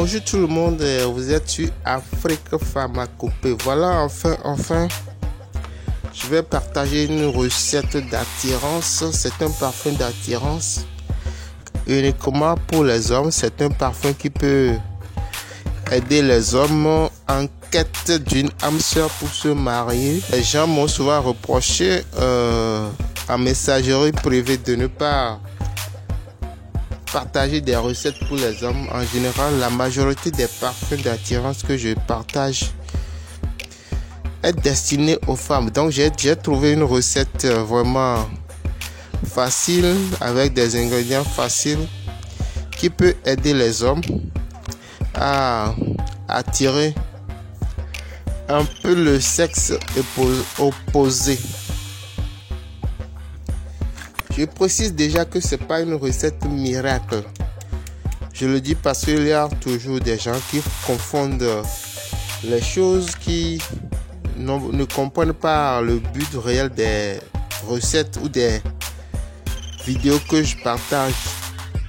Bonjour tout le monde, vous êtes sur Afrique Pharmacopée. Voilà, enfin, je vais partager une recette d'attirance. C'est un parfum d'attirance uniquement pour les hommes. C'est un parfum qui peut aider les hommes en quête d'une âme sœur pour se marier. Les gens m'ont souvent reproché en messagerie privée de ne pas partager des recettes pour les hommes. En général, la majorité des parfums d'attirance que je partage est destinée aux femmes. Donc j'ai trouvé une recette vraiment facile avec des ingrédients faciles qui peut aider les hommes à attirer un peu le sexe opposé. Je précise déjà que ce n'est pas une recette miracle. Je le dis parce qu'il y a toujours des gens qui confondent les choses, qui ne comprennent pas le but réel des recettes ou des vidéos que je partage.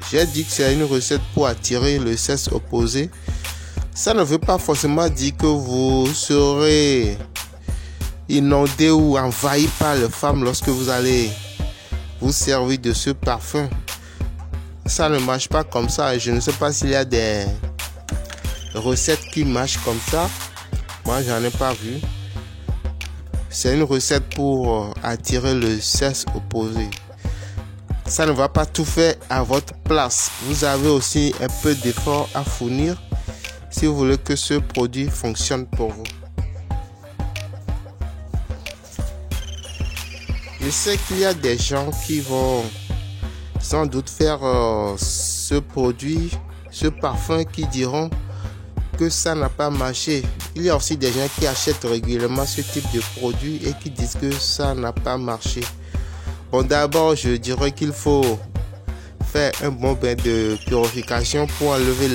J'ai dit que c'est une recette pour attirer le sexe opposé. Ça ne veut pas forcément dire que vous serez inondé ou envahi par les femmes lorsque vous allez vous servir de ce parfum. Ça ne marche pas comme ça. Je ne sais pas s'il y a des recettes qui marchent comme ça. Moi, j'en ai pas vu. C'est une recette pour attirer le sexe opposé. Ça ne va pas tout faire à votre place. Vous avez aussi un peu d'effort à fournir si vous voulez que ce produit fonctionne pour vous. Je sais qu'il y a des gens qui vont sans doute faire ce produit, ce parfum, qui diront que ça n'a pas marché. Il y a aussi des gens qui achètent régulièrement ce type de produit et qui disent que ça n'a pas marché. Bon, d'abord, je dirais qu'il faut faire un bon bain de purification pour enlever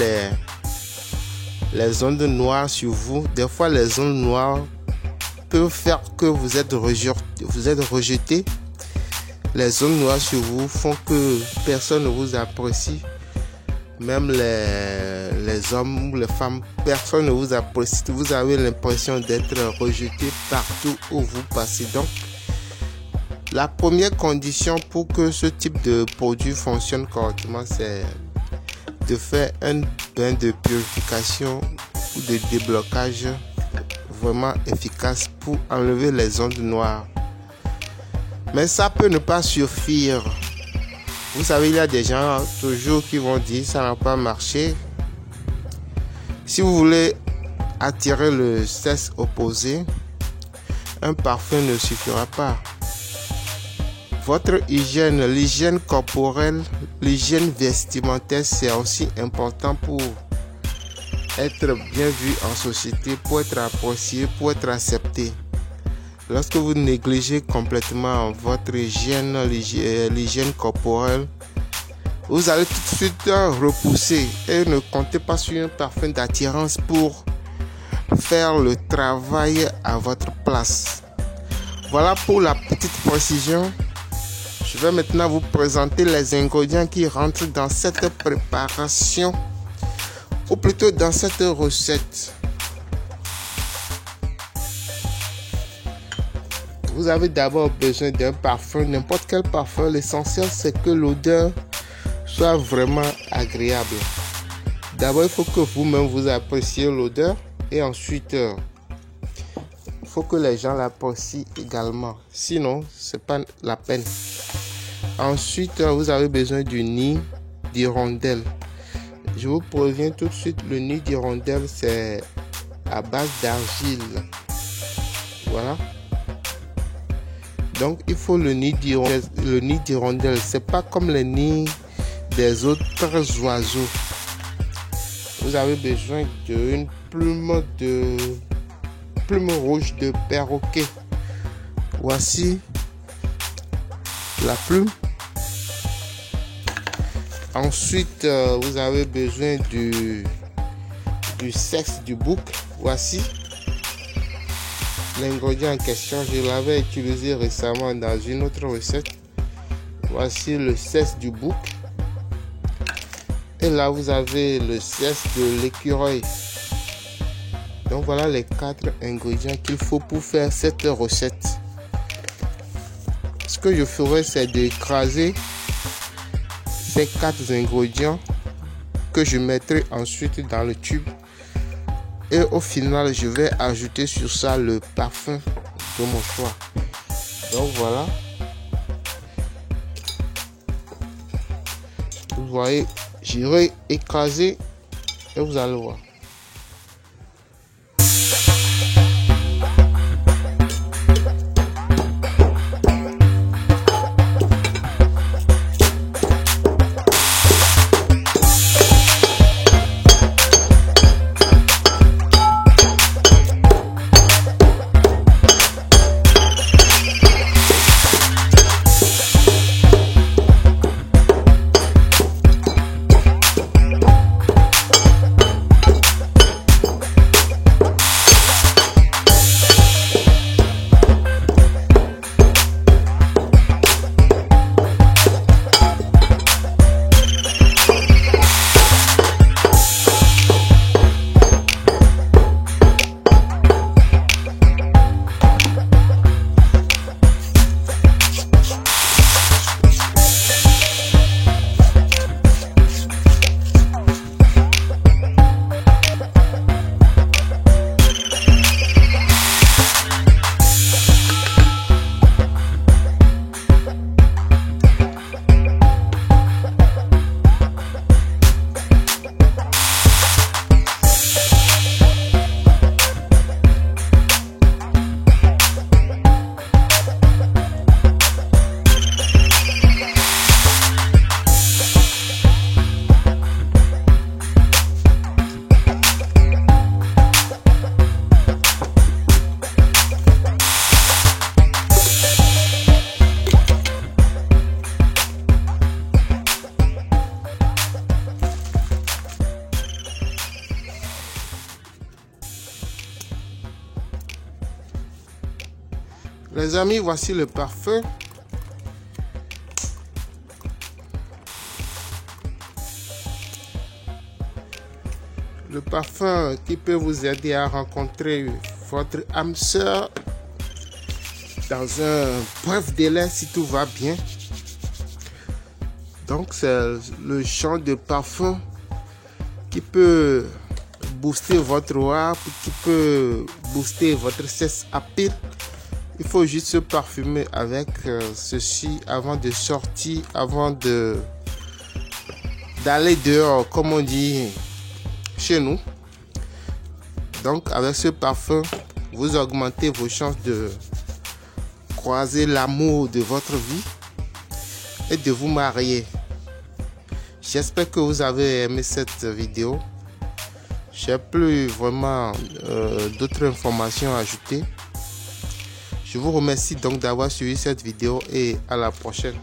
les ondes noires sur vous. Des fois, les ondes noires peuvent faire que vous êtes rejeté. Les zones noires sur vous font que personne ne vous apprécie. Même les hommes ou les femmes, personne ne vous apprécie. Vous avez l'impression d'être rejeté partout où vous passez. Donc, la première condition pour que ce type de produit fonctionne correctement, c'est de faire un bain de purification ou de déblocage vraiment efficace pour enlever les ondes noires. Mais ça peut ne pas suffire. Vous savez, il y a des gens toujours qui vont dire ça n'a pas marché. Si vous voulez attirer le sexe opposé, un parfum ne suffira pas. Votre hygiène, l'hygiène corporelle, l'hygiène vestimentaire, c'est aussi important pour être bien vu en société, pour être apprécié, pour être accepté. Lorsque vous négligez complètement votre hygiène, l'hygiène corporelle, vous allez tout de suite repousser et ne comptez pas sur un parfum d'attirance pour faire le travail à votre place. Voilà pour la petite précision. Je vais maintenant vous présenter les ingrédients qui rentrent dans cette préparation, ou plutôt dans cette recette. Vous avez d'abord besoin d'un parfum, n'importe quel parfum. L'essentiel, c'est que l'odeur soit vraiment agréable. D'abord, il faut que vous-même vous appréciez l'odeur et ensuite, il faut que les gens l'apprécient également. Sinon, c'est pas la peine. Ensuite, vous avez besoin du nid d'hirondelle. Je vous préviens tout de suite, le nid d'hirondelle, c'est à base d'argile. Voilà. Donc, il faut le nid d'hirondelle. Le nid d'hirondelle, c'est pas comme le nid des autres oiseaux. Vous avez besoin d'une plume rouge de perroquet. Voici la plume. Ensuite, vous avez besoin du sexe du bouc. Voici l'ingrédient en question. Je l'avais utilisé récemment dans une autre recette. Voici le sexe du bouc. Et là, vous avez le cesse de l'écureuil. Donc voilà les 4 ingrédients qu'il faut pour faire cette recette. Ce que je ferai, c'est d'écraser ces 4 ingrédients que je mettrai ensuite dans le tube. Et au final, je vais ajouter sur ça le parfum de mon choix. Donc voilà. Vous voyez, j'irai écraser et vous allez voir. Les amis, voici le parfum. Le parfum qui peut vous aider à rencontrer votre âme sœur dans un bref délai si tout va bien. Donc c'est le genre de parfum qui peut booster votre aura, qui peut booster votre sexe appeal. Il faut juste se parfumer avec ceci avant de sortir, avant d'aller dehors, comme on dit chez nous. Donc avec ce parfum, vous augmentez vos chances de croiser l'amour de votre vie et de vous marier. J'espère que vous avez aimé cette vidéo. J'ai plus vraiment d'autres informations à ajouter. Je vous remercie donc d'avoir suivi cette vidéo et à la prochaine.